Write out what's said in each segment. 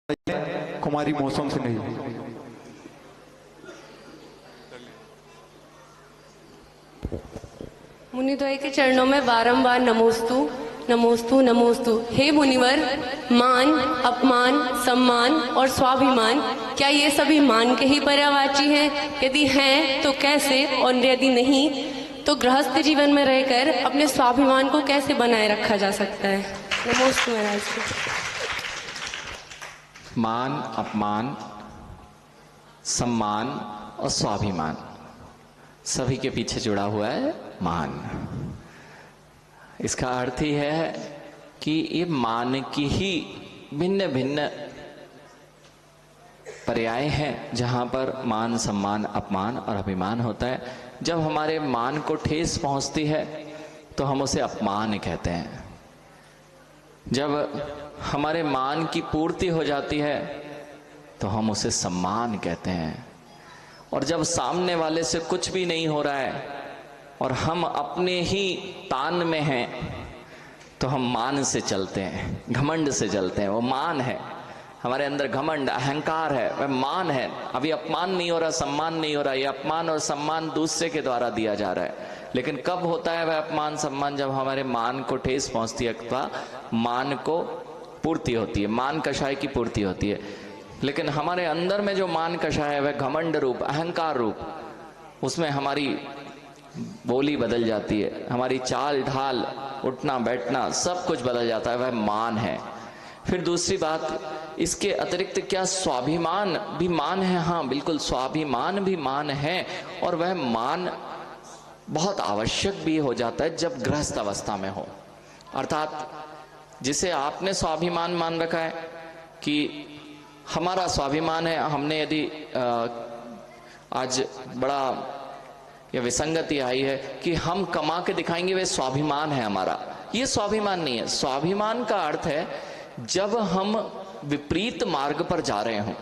कुमारी मौसम से नहीं। मुनिद्वय के चरणों में बारंबार नमोस्तु नमोस्तु नमोस्तु। हे मुनिवर, मान, अपमान, सम्मान और स्वाभिमान, क्या ये सभी मान के ही पर्यायवाची हैं? यदि हैं तो कैसे, और यदि नहीं तो गृहस्थ जीवन में रहकर अपने स्वाभिमान को कैसे बनाए रखा जा सकता है? नमोस्तु महाराज जी। मान, अपमान, सम्मान और स्वाभिमान सभी के पीछे जुड़ा हुआ है मान। इसका अर्थ ही है कि ये मान की ही भिन्न भिन्न पर्याय हैं, जहां पर मान, सम्मान, अपमान और अभिमान होता है। जब हमारे मान को ठेस पहुंचती है तो हम उसे अपमान कहते हैं। जब हमारे मान की पूर्ति हो जाती है तो हम उसे सम्मान कहते हैं। और जब सामने वाले से कुछ भी नहीं हो रहा है और हम अपने ही तान में हैं तो हम मान से चलते हैं, घमंड से चलते हैं। वो मान है, हमारे अंदर घमंड, अहंकार है, वह मान है। अभी अपमान नहीं हो रहा, सम्मान नहीं हो रहा। ये अपमान और सम्मान दूसरे के द्वारा दिया जा रहा है। लेकिन कब होता है वह अपमान सम्मान? जब हमारे मान को ठेस पहुंचती है अथवा मान को पूर्ति होती है, मान कषाय की पूर्ति होती है। लेकिन हमारे अंदर में जो मान कषाय है वह घमंड रूप, अहंकार रूप, उसमें हमारी बोली बदल जाती है, हमारी चाल ढाल, उठना बैठना सब कुछ बदल जाता है। वह मान है। फिर दूसरी बात, इसके अतिरिक्त क्या स्वाभिमान भी मान है? हाँ, बिल्कुल, स्वाभिमान भी मान है। और वह मान बहुत आवश्यक भी हो जाता है जब गृहस्थ अवस्था में हो। अर्थात जिसे आपने स्वाभिमान मान रखा है कि हमारा स्वाभिमान है, हमने यदि आज बड़ा यह विसंगति आई है कि हम कमा के दिखाएंगे, वह स्वाभिमान है हमारा। यह स्वाभिमान नहीं है। स्वाभिमान का अर्थ है जब हम विपरीत मार्ग पर जा रहे हों,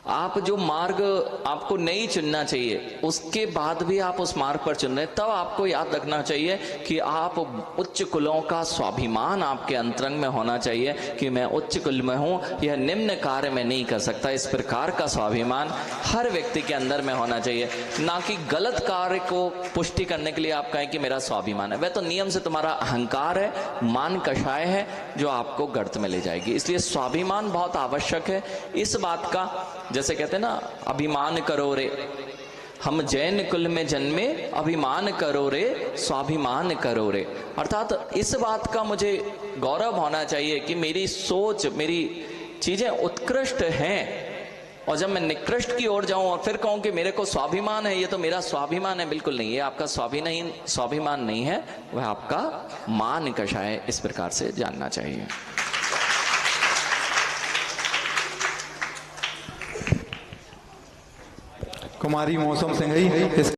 आप जो मार्ग आपको नहीं चुनना चाहिए उसके बाद भी आप उस मार्ग पर चुन रहे हैं, तब आपको याद रखना चाहिए कि आप उच्च कुलों का स्वाभिमान आपके अंतरंग में होना चाहिए कि मैं उच्च कुल में हूं, यह निम्न कार्य में नहीं कर सकता। इस प्रकार का स्वाभिमान हर व्यक्ति के अंदर में होना चाहिए, ना कि गलत कार्य को पुष्टि करने के लिए आप कहें कि मेरा स्वाभिमान है। वह तो नियम से तुम्हारा अहंकार है, मान कषाय है जो आपको गर्त में ले जाएगी। इसलिए स्वाभिमान बहुत आवश्यक है। इस बात का, जैसे कहते हैं ना, अभिमान करो रे, हम जैन कुल में जन्मे, अभिमान करो रे, स्वाभिमान करो रे। अर्थात इस बात का मुझे गौरव होना चाहिए कि मेरी सोच, मेरी चीजें उत्कृष्ट हैं। और जब मैं निकृष्ट की ओर जाऊं और फिर कहूं कि मेरे को स्वाभिमान है, ये तो मेरा स्वाभिमान है, बिल्कुल नहीं। ये आपका स्वाभिमान नहीं है, वह आपका मान कषाय है। इस प्रकार से जानना चाहिए। कुमारी मौसम सिंह ही